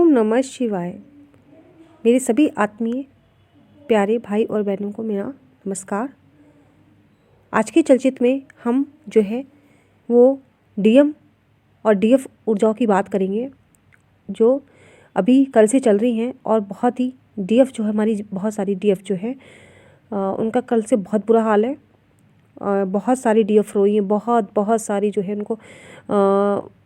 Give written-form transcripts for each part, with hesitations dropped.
ओम नमः शिवाय। मेरे सभी आत्मीय प्यारे भाई और बहनों को मेरा नमस्कार। आज के चलचित्र में हम जो है वो डीएम और डीएफ ऊर्जाओं की बात करेंगे जो अभी कल से चल रही हैं। और बहुत ही डीएफ जो है हमारी बहुत सारी डीएफ जो है उनका कल से बहुत बुरा हाल है। बहुत सारी डीएफ रोई हैं, बहुत सारी जो है उनको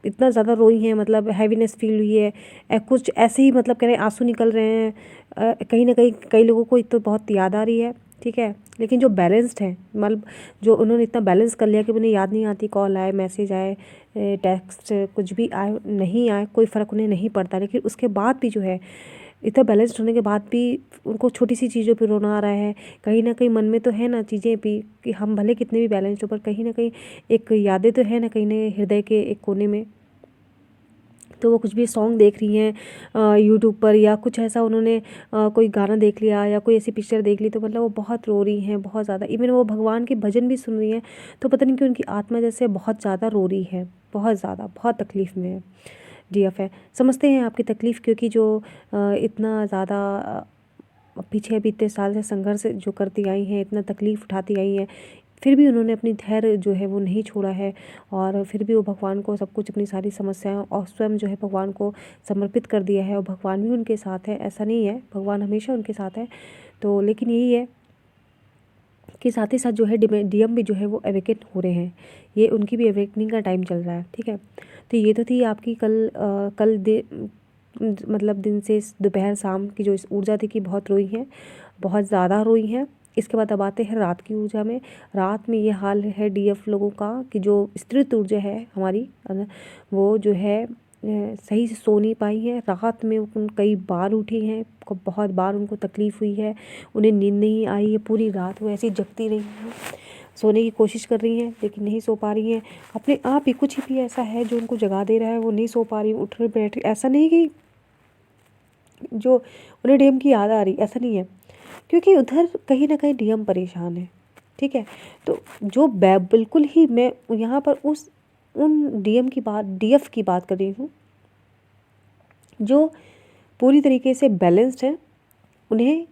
इतना ज़्यादा रोई हैं, मतलब हैवीनेस फील हुई है। कुछ ऐसे ही मतलब कह रहे हैं आंसू निकल रहे हैं। कहीं ना कहीं कई लोगों को तो बहुत याद आ रही है, ठीक है। लेकिन जो बैलेंस्ड है, मतलब जो उन्होंने इतना बैलेंस कर लिया कि उन्हें याद नहीं आती, कॉल आए, मैसेज आए, टेक्स्ट कुछ भी आए नहीं आए, कोई फ़र्क उन्हें नहीं पड़ता। लेकिन उसके बाद भी जो है इतना बैलेंस्ड होने के बाद भी उनको छोटी सी चीज़ों पे रोना आ रहा है। कहीं ना कहीं मन में तो है ना चीज़ें भी कि हम भले कितने भी बैलेंस्ड हो, पर कहीं ना कहीं एक यादें तो है ना कहीं ना हृदय के एक कोने में। तो वो कुछ भी सॉन्ग देख रही हैं यूट्यूब पर, या कुछ ऐसा उन्होंने कोई गाना देख लिया या कोई ऐसी पिक्चर देख ली, तो मतलब वो बहुत रो रही हैं, बहुत ज़्यादा। इवन वो भगवान के भजन भी सुन रही हैं, तो पता नहीं क्यों उनकी आत्मा जैसे बहुत ज़्यादा रो रही है, बहुत ज़्यादा, बहुत तकलीफ़ में है। डीएफ है, समझते हैं आपकी तकलीफ़, क्योंकि जो इतना ज़्यादा पीछे अभी इतने साल से संघर्ष जो करती आई हैं, इतना तकलीफ़ उठाती आई हैं, फिर भी उन्होंने अपनी धैर्य जो है वो नहीं छोड़ा है। और फिर भी वो भगवान को सब कुछ, अपनी सारी समस्याएं और स्वयं जो है भगवान को समर्पित कर दिया है। और भगवान भी उनके साथ है, ऐसा नहीं है, भगवान हमेशा उनके साथ है। तो लेकिन यही है कि साथ ही साथ जो है डीएम भी जो है वो अवेकेट हो रहे हैं, ये उनकी भी अवेकनिंग का टाइम चल रहा है, ठीक है। तो ये तो थी आपकी मतलब दिन से दोपहर शाम की जो इस ऊर्जा थी कि बहुत रोई हैं, बहुत ज़्यादा रोई हैं। इसके बाद अब आते हैं रात की ऊर्जा में। रात में ये हाल है डीएफ लोगों का कि जो स्त्रित ऊर्जा है हमारी, वो जो है सही से सो नहीं पाई है। रात में उन कई बार उठी हैं, बहुत बार उनको तकलीफ़ हुई है, उन्हें नींद नहीं आई है। पूरी रात वो ऐसी जगती रही हैं, सोने की कोशिश कर रही हैं लेकिन नहीं सो पा रही हैं। अपने आप ही कुछ भी ऐसा है जो उनको जगा दे रहा है, वो नहीं सो पा रही, उठ रही बैठ रही। ऐसा नहीं कि जो उन्हें डीएम की याद आ रही, ऐसा नहीं है, क्योंकि उधर कहीं ना कहीं डीएम परेशान है, ठीक है। तो जो बिल्कुल ही मैं यहाँ पर उन डीएम की बात, डीएफ की बात कर रही हूँ जो पूरी तरीके से बैलेंस्ड है। उन्हें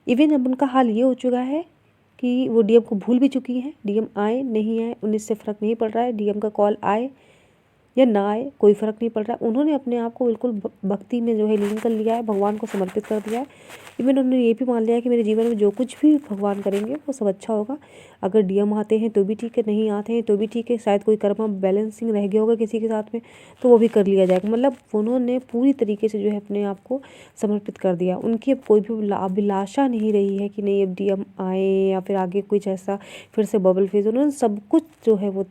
इवन अब उनका हाल ये हो चुका है कि वो डीएम को भूल भी चुकी हैं। डीएम आए नहीं आए उन्हें से फ़र्क नहीं पड़ रहा है, डीएम का कॉल आए या ना आए कोई फ़र्क नहीं पड़ रहा है। उन्होंने अपने आप को बिल्कुल भक्ति में जो है लीन कर लिया है, भगवान को समर्पित कर दिया है। इवन उन्होंने ये भी मान लिया है कि मेरे जीवन में जो कुछ भी भगवान करेंगे वो सब अच्छा होगा। अगर डीएम आते हैं तो भी ठीक है, नहीं आते हैं तो भी ठीक है, शायद कोई कर्म बैलेंसिंग रह गया होगा किसी के साथ में, तो वो भी कर लिया जाएगा। मतलब उन्होंने पूरी तरीके से जो है अपने आप को समर्पित कर दिया। उनकी अब कोई भी अभिलाषा नहीं रही है कि नहीं अब डीएम आए या फिर आगे कुछ ऐसा फिर से बबल फेज। उन्होंने सब कुछ जो है वो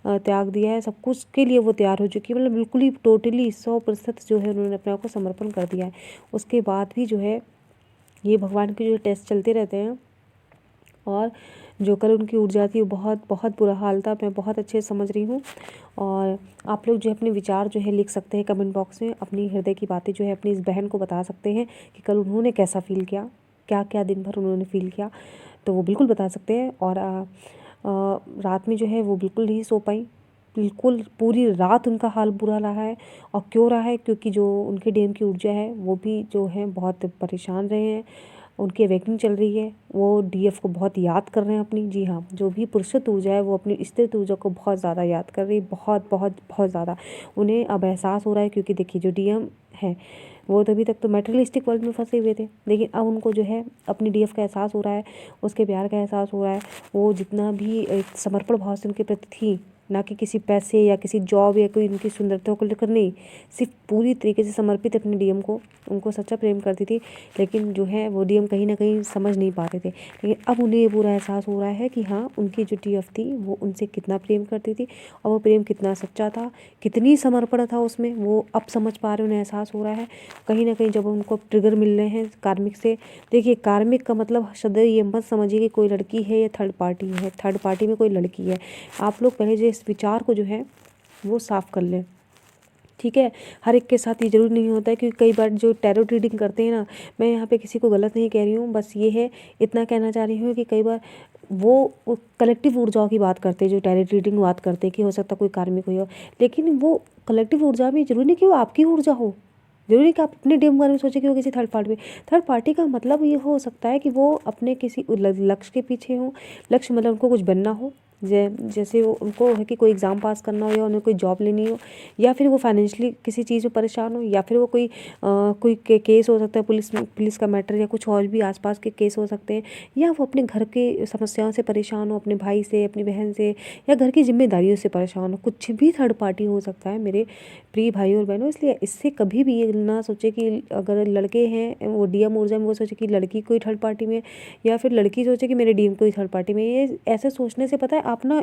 त्याग दिया है, सब कुछ के लिए वो तैयार हो चुकी है। मतलब बिल्कुल ही टोटली 100% जो है उन्होंने अपने आप को समर्पण कर दिया है। उसके बाद भी जो है ये भगवान के जो टेस्ट चलते रहते हैं। और जो कल उनकी ऊर्जा थी वो बहुत बहुत बुरा हाल था, मैं बहुत अच्छे से समझ रही हूँ। और आप लोग जो है अपने विचार जो है लिख सकते हैं कमेंट बॉक्स में, अपनी हृदय की बातें जो है अपनी इस बहन को बता सकते हैं कि कल उन्होंने कैसा फ़ील किया, क्या क्या दिन भर उन्होंने फ़ील किया, तो वो बिल्कुल बता सकते हैं। और रात में जो है वो बिल्कुल नहीं सो पाई, बिल्कुल पूरी रात उनका हाल बुरा रहा है। और क्यों रहा है, क्योंकि जो उनके डीएम की ऊर्जा है वो भी जो है बहुत परेशान रहे हैं, उनकी अवेकनिंग चल रही है। वो डीएफ को बहुत याद कर रहे हैं अपनी, जी हाँ, जो भी पुरुषत्व ऊर्जा है वो अपनी स्त्रीत्व ऊर्जा को बहुत ज़्यादा याद कर रही है, बहुत बहुत बहुत ज़्यादा। उन्हें अब एहसास हो रहा है, क्योंकि देखिए जो डीएम है वो तो अभी तक तो मेटेरियलिस्टिक वर्ल्ड में फंसे हुए थे, लेकिन अब उनको जो है अपनी डीएफ का एहसास हो रहा है, उसके प्यार का एहसास हो रहा है। वो जितना भी एक समर्पण भाव से उनके प्रति थी, ना कि किसी पैसे या किसी जॉब या कोई उनकी सुंदरता को लेकर नहीं, सिर्फ पूरी तरीके से समर्पित अपने डीएम को, उनको सच्चा प्रेम करती थी। लेकिन जो है वो डीएम कहीं ना कहीं समझ नहीं पाते थे। लेकिन अब उन्हें ये पूरा एहसास हो रहा है कि हाँ, उनकी जो डीएफ थी वो उनसे कितना प्रेम करती थी और वो प्रेम कितना सच्चा था, कितनी समर्पण था उसमें, वो अब समझ पा रहे, उन्हें एहसास हो रहा है। कहीं ना कहीं जब उनको ट्रिगर मिल रहे हैं कार्मिक से, देखिए कार्मिक का मतलब शब्द ये मत समझिए कि कोई लड़की है या थर्ड पार्टी है, थर्ड पार्टी में कोई लड़की है। आप लोग पहले जो इस विचार को जो है वो साफ कर लें, ठीक है। हर एक के साथ ये ज़रूरी नहीं होता है, क्योंकि कई बार जो टैरो रीडिंग करते हैं ना, मैं यहाँ पे किसी को गलत नहीं कह रही हूँ, बस ये है, इतना कहना चाह रही हूँ कि कई बार वो कलेक्टिव ऊर्जाओं की बात करते हैं, जो टैरो रीडिंग बात करते हैं कि हो सकता है कोई कार्मिक हुई हो, लेकिन वो कलेक्टिव ऊर्जा में ज़रूरी नहीं कि वो आपकी ऊर्जा हो, ज़रूरी कि आप अपने डीएम के बारे में सोचें कि वो किसी थर्ड पार्टी का मतलब ये हो सकता है कि वो अपने किसी लक्ष्य के पीछे हो। लक्ष्य मतलब उनको कुछ बनना हो, जैसे वो उनको है कि कोई एग्ज़ाम पास करना हो, या उन्हें कोई जॉब लेनी हो, या फिर वो फाइनेंशियली किसी चीज़ में परेशान हो, या फिर वो कोई केस हो सकता है पुलिस का मैटर, या कुछ और भी आसपास के केस हो सकते हैं, या वो अपने घर के समस्याओं से परेशान हो, अपने भाई से, अपनी बहन से, या घर की जिम्मेदारियों से परेशान हो। कुछ भी थर्ड पार्टी हो सकता है मेरे प्रिय भाई और बहनों। इसलिए इससे कभी भी ये ना सोचे कि अगर लड़के हैं वो डीएम ऊर्जा में, वो सोचे कि लड़की कोई थर्ड पार्टी में, या फिर लड़की सोचे कि मेरे डीएम कोई थर्ड पार्टी में। ये ऐसे सोचने से पता है आप ना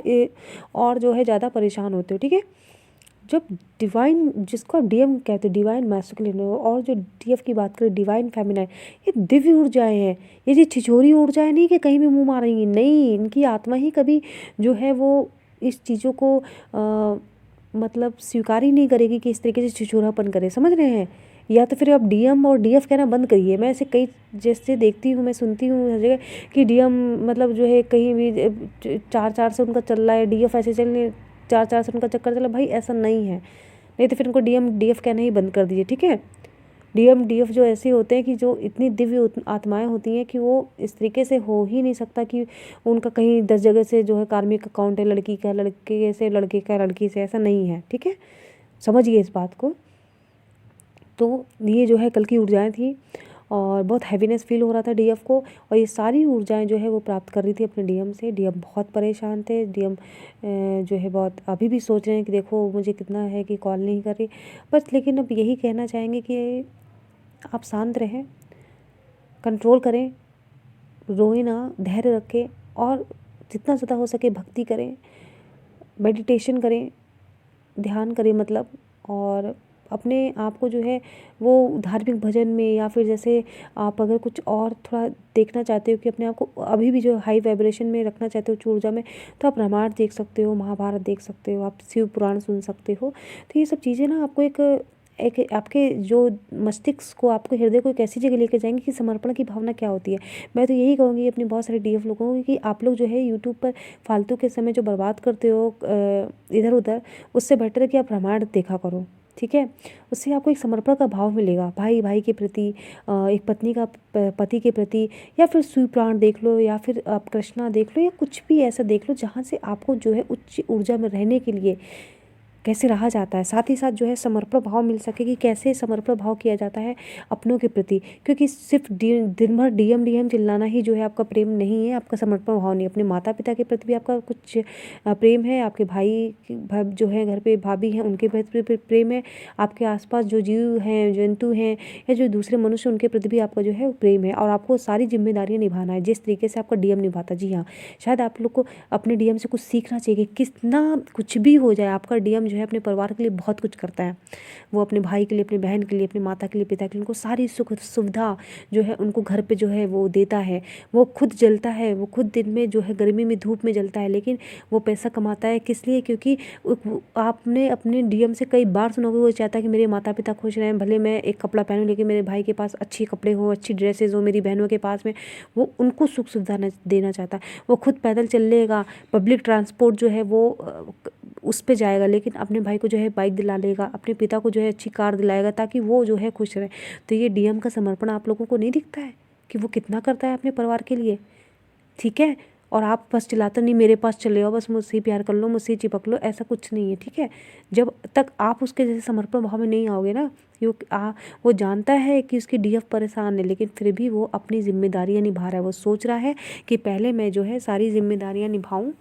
और जो है ज़्यादा परेशान होते हो। ठीक है, जब डिवाइन, जिसको आप डीएम कहते हो डिवाइन मैस्कुलिन, और जो डीएफ की बात करें डिवाइन फेमिनाइन, ये दिव्य ऊर्जाएं हैं। ये जो छिछोरी ऊर्जाएं नहीं कि कहीं भी मुंह मारेंगी, नहीं, इनकी आत्मा ही कभी जो है वो इस चीज़ों को मतलब स्वीकार ही नहीं करेगी कि इस तरीके से छिछोरापन करे। समझ रहे हैं? या तो फिर आप डीएम और डीएफ कहना बंद करिए। मैं ऐसे कई जैसे देखती हूँ, मैं सुनती हूँ हर जगह कि डीएम मतलब जो है कहीं भी 4-4 से उनका चल रहा है, डीएफ ऐसे चल रही 4-4 से उनका चक्कर चला। भाई ऐसा नहीं है, नहीं तो फिर उनको डीएम डीएफ कहना ही बंद कर दीजिए। ठीक है, डीएम डीएफ जो ऐसे होते हैं कि जो इतनी दिव्य आत्माएं होती हैं कि वो इस तरीके से हो ही नहीं सकता कि उनका कहीं 10 जगह से जो है कार्मिक अकाउंट है, लड़की का लड़के से, लड़के का लड़की से, ऐसा नहीं है। ठीक है, समझिए इस बात को। तो ये जो है कल की ऊर्जाएं थी, और बहुत हैवीनेस फील हो रहा था डीएफ को, और ये सारी ऊर्जाएं जो है वो प्राप्त कर रही थी अपने डीएम से। डीएम बहुत परेशान थे। डीएम जो है बहुत अभी भी सोच रहे हैं कि देखो मुझे कितना है कि कॉल नहीं कर रही, बस। लेकिन अब यही कहना चाहेंगे कि आप शांत रहें, कंट्रोल करें, रोए ना, धैर्य रखें, और जितना ज़्यादा हो सके भक्ति करें, मेडिटेशन करें, ध्यान करें मतलब। और अपने आप को जो है वो धार्मिक भजन में, या फिर जैसे आप अगर कुछ और थोड़ा देखना चाहते हो कि अपने आप को अभी भी जो हाई वाइब्रेशन में रखना चाहते हो, उच्च ऊर्जा में, तो आप रामायण देख सकते हो, महाभारत देख सकते हो, आप शिव पुराण सुन सकते हो। तो ये सब चीज़ें ना आपको एक आपके जो मस्तिष्क को, आपके हृदय को एक ऐसी जगह लेकर जाएंगे कि समर्पण की भावना क्या होती है। मैं तो यही कहूँगी अपने बहुत सारे डीएफ लोगों को कि आप लोग जो है यूट्यूब पर फालतू के समय जो बर्बाद करते हो इधर उधर, उससे बेटर है कि आप रामायण देखा करो। ठीक है, उससे आपको एक समर्पण का भाव मिलेगा, भाई भाई के प्रति, एक पत्नी का पति के प्रति, या फिर शिव पुराण देख लो, या फिर आप कृष्णा देख लो, या कुछ भी ऐसा देख लो जहाँ से आपको जो है उच्च ऊर्जा में रहने के लिए कैसे रहा जाता है, साथ ही साथ जो है समर्पण भाव मिल सके कि कैसे समर्पण भाव किया जाता है अपनों के प्रति। क्योंकि सिर्फ दिन भर डीएम डीएम चिल्लाना ही जो है आपका प्रेम नहीं है, आपका समर्पण भाव नहीं। अपने माता पिता के प्रति भी आपका कुछ प्रेम है, आपके भाई जो है घर पे भाभी हैं उनके प्रति भी प्रेम है, आपके आसपास जो जीव हैं, जंतु हैं, या जो दूसरे मनुष्य उनके प्रति भी आपका जो है प्रेम है। और आपको सारी जिम्मेदारियाँ निभाना है जिस तरीके से आपका डीएम निभाता। जी हाँ, शायद आप लोग को अपने डीएम से कुछ सीखना चाहिए कि कितना कुछ भी हो जाए, आपका डीएम जो है अपने परिवार के लिए बहुत कुछ करता है। वो अपने भाई के लिए, अपनी बहन के लिए, अपनी माता के लिए, पिता के लिए, उनको सारी सुख सुविधा जो है उनको घर पे जो है वो देता है। वो खुद जलता है, वो खुद दिन में जो है गर्मी में धूप में जलता है, लेकिन वो पैसा कमाता है किस लिए? क्योंकि आपने अपने डीएम से कई बार सुनोगे वो चाहता है कि मेरे माता पिता खुश रहें, भले मैं एक कपड़ा पहनूं लेकिन मेरे भाई के पास अच्छे कपड़े हो, अच्छी ड्रेसेस हो, मेरी बहनों के पास में, वो उनको सुख सुविधा देना चाहता है। वो खुद पैदल चल लेगा, पब्लिक ट्रांसपोर्ट जो है वो उस पे जाएगा, लेकिन अपने भाई को जो है बाइक दिला लेगा, अपने पिता को जो है अच्छी कार दिलाएगा ताकि वो जो है खुश रहे। तो ये डीएम का समर्पण आप लोगों को नहीं दिखता है कि वो कितना करता है अपने परिवार के लिए? ठीक है, और आप बस चिल्लाते नहीं मेरे पास चले आओ, बस मुझसे ही प्यार कर लो, मुझसे ही चिपक लो, ऐसा कुछ नहीं है। ठीक है, जब तक आप उसके जैसे समर्पण भाव में नहीं आओगे ना, वो जानता है कि उसकी डीएफ परेशान है, लेकिन फिर भी वो अपनी जिम्मेदारियाँ निभा रहा है। वो सोच रहा है कि पहले मैं जो है सारी जिम्मेदारियाँ निभाऊँ,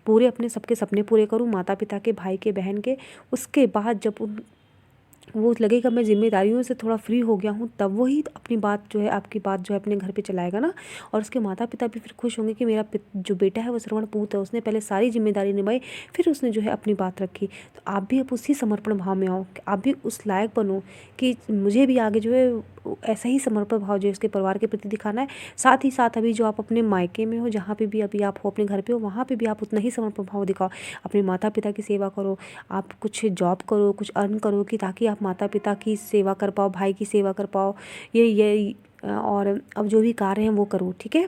पूरे अपने सबके सपने पूरे करूँ, माता पिता के, भाई के, बहन के। उसके बाद जब वो लगेगा मैं जिम्मेदारियों से थोड़ा फ्री हो गया हूँ, तब वही अपनी बात जो है, आपकी बात जो है अपने घर पे चलाएगा ना। और उसके माता पिता भी फिर खुश होंगे कि मेरा जो बेटा है वो श्रवण पूत है, उसने पहले सारी जिम्मेदारी निभाई, फिर उसने जो है अपनी बात रखी। तो आप भी अब उसी समर्पण भाव में आओ, आप भी उस लायक बनो कि मुझे भी आगे जो है ऐसा ही समर्पण भाव जो है उसके परिवार के प्रति दिखाना है। साथ ही साथ अभी जो आप अपने मायके में हो, जहाँ पे भी अभी आप हो, अपने घर पे हो, वहाँ पे भी आप उतना ही समर्पण भाव दिखाओ। अपने माता पिता की सेवा करो, आप कुछ जॉब करो, कुछ अर्न करो कि ताकि आप माता पिता की सेवा कर पाओ, भाई की सेवा कर पाओ। ये और अब जो भी कार्य हैं वो करो। ठीक है,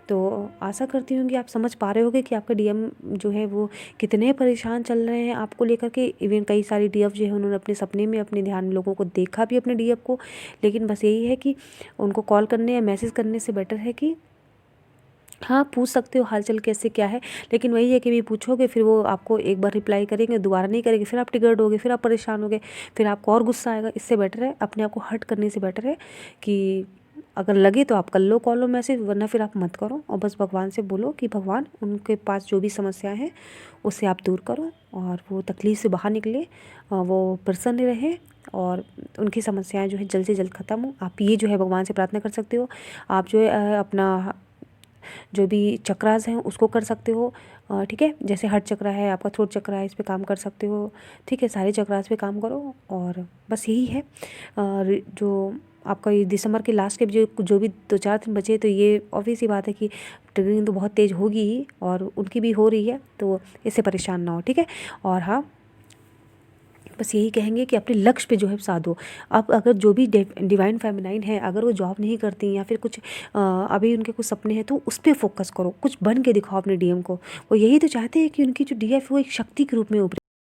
तो आशा करती हूँ कि आप समझ पा रहे होगे कि आपका डीएम जो है वो कितने परेशान चल रहे हैं आपको लेकर के। इवन कई सारी डीएफ जो है उन्होंने अपने सपने में अपने ध्यान लोगों को देखा भी अपने डीएफ को, लेकिन बस यही है कि उनको कॉल करने या मैसेज करने से बेटर है कि हाँ, पूछ सकते हो हालचाल कैसे क्या है, लेकिन वही है कि भी पूछोगे फिर वो आपको एक बार रिप्लाई करेंगे, दोबारा नहीं करेंगे, फिर आप ट्रिगर्ड होगे, फिर आप परेशान होगे, फिर आपको और गुस्सा आएगा। इससे बेटर है अपने आप को हर्ट करने से बेटर है कि अगर लगे तो आप कर लो कॉल और मैसेज, वरना फिर आप मत करो। और बस भगवान से बोलो कि भगवान उनके पास जो भी समस्याएं हैं उसे आप दूर करो और वो तकलीफ़ से बाहर निकले, वो प्रसन्न रहे और उनकी समस्याएं जो है जल्द से जल्द ख़त्म हो। आप ये जो है भगवान से प्रार्थना कर सकते हो। आप जो है अपना जो भी चक्रास हैं उसको कर सकते हो, ठीक है। जैसे हार्ट चक्रा है, आपका थ्रोट चक्रा है, इस पे काम कर सकते हो, ठीक है। सारे चक्रास पे काम करो और बस यही है। जो आपका ये दिसंबर के लास्ट के जो भी 2-4 दिन बचे, तो ये ऑब्वियस सी बात है कि ट्रिगरिंग तो बहुत तेज़ होगी ही और उनकी भी हो रही है, तो इससे परेशान ना हो, ठीक है। और हाँ, बस यही कहेंगे कि अपने लक्ष्य पे जो है साथ दो। अब अगर जो भी डिवाइन फेमिनाइन है, अगर वो जॉब नहीं करती या फिर कुछ अभी उनके कुछ सपने हैं, तो उस पर फोकस करो, कुछ बन के दिखाओ अपने डीएम को। वो यही तो चाहते हैं कि उनकी जो डीएफ वो एक शक्ति के रूप में उभरे।